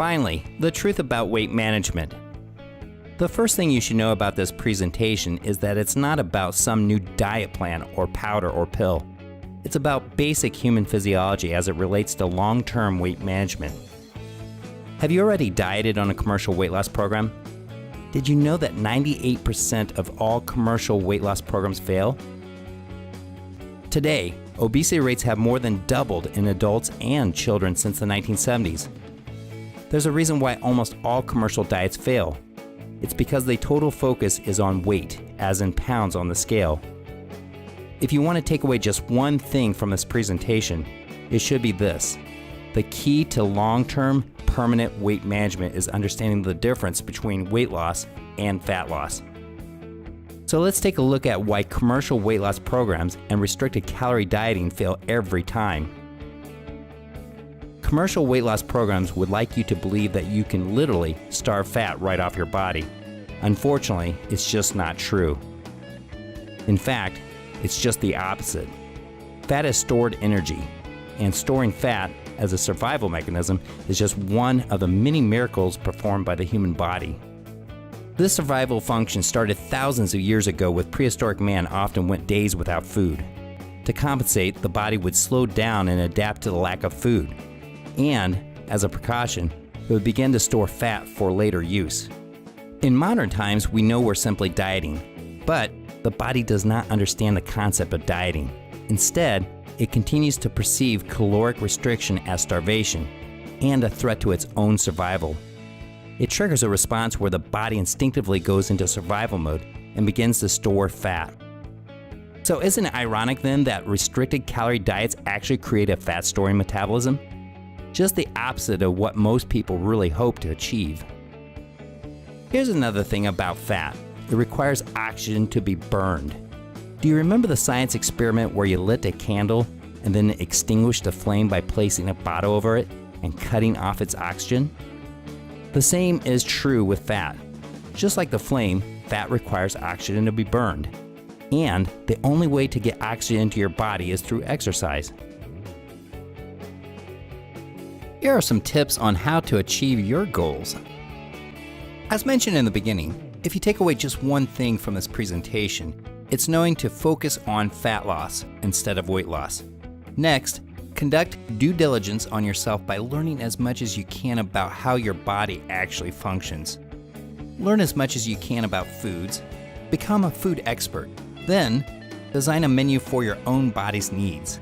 Finally, the truth about weight management. The first thing you should know about this presentation is that it's not about some new diet plan or powder or pill. It's about basic human physiology as it relates to long-term weight management. Have you already dieted on a commercial weight loss program? Did you know that 98% of all commercial weight loss programs fail? Today, obesity rates have more than doubled in adults and children since the 1970s. There's a reason why almost all commercial diets fail. It's because the total focus is on weight, as in pounds on the scale. If you want to take away just one thing from this presentation, it should be this. The key to long-term, permanent weight management is understanding the difference between weight loss and fat loss. So let's take a look at why commercial weight loss programs and restricted calorie dieting fail every time. Commercial weight loss programs would like you to believe that you can literally starve fat right off your body. Unfortunately, it's just not true. In fact, it's just the opposite. Fat is stored energy, and storing fat as a survival mechanism is just one of the many miracles performed by the human body. This survival function started thousands of years ago with prehistoric man often went days without food. To compensate, the body would slow down and adapt to the lack of food. And, as a precaution, it would begin to store fat for later use. In modern times, we know we're simply dieting, but the body does not understand the concept of dieting. Instead, it continues to perceive caloric restriction as starvation and a threat to its own survival. It triggers a response where the body instinctively goes into survival mode and begins to store fat. So isn't it ironic then that restricted calorie diets actually create a fat storing metabolism? Just the opposite of what most people really hope to achieve. Here's another thing about fat. It requires oxygen to be burned. Do you remember the science experiment where you lit a candle and then extinguished the flame by placing a bottle over it and cutting off its oxygen? The same is true with fat. Just like the flame, fat requires oxygen to be burned. And the only way to get oxygen into your body is through exercise. Here are some tips on how to achieve your goals. As mentioned in the beginning, if you take away just one thing from this presentation, it's knowing to focus on fat loss instead of weight loss. Next, conduct due diligence on yourself by learning as much as you can about how your body actually functions. Learn as much as you can about foods. Become a food expert. Then, design a menu for your own body's needs.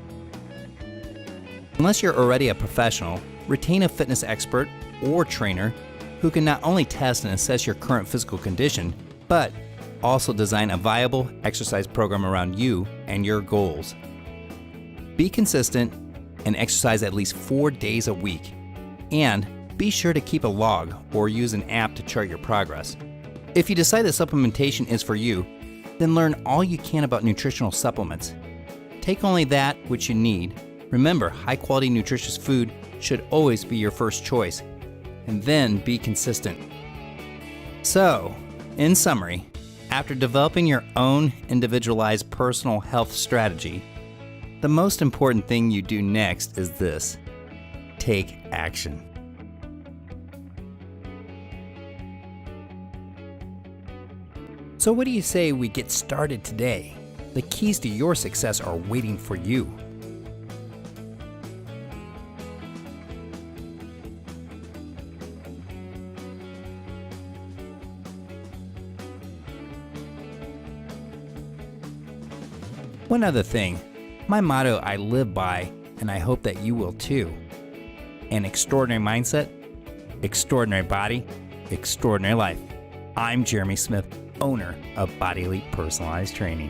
Unless you're already a professional, retain a fitness expert or trainer who can not only test and assess your current physical condition, but also design a viable exercise program around you and your goals. Be consistent and exercise at least 4 days a week. And be sure to keep a log or use an app to chart your progress. If you decide that supplementation is for you, then learn all you can about nutritional supplements. Take only that which you need. Remember, high-quality nutritious food should always be your first choice, and then be consistent. So, in summary, after developing your own individualized personal health strategy, the most important thing you do next is this: take action. So what do you say we get started today? The keys to your success are waiting for you. One other thing, my motto I live by, and I hope that you will too. An extraordinary mindset, extraordinary body, extraordinary life. I'm Jeremy Smith, owner of Body Elite Personalized Training.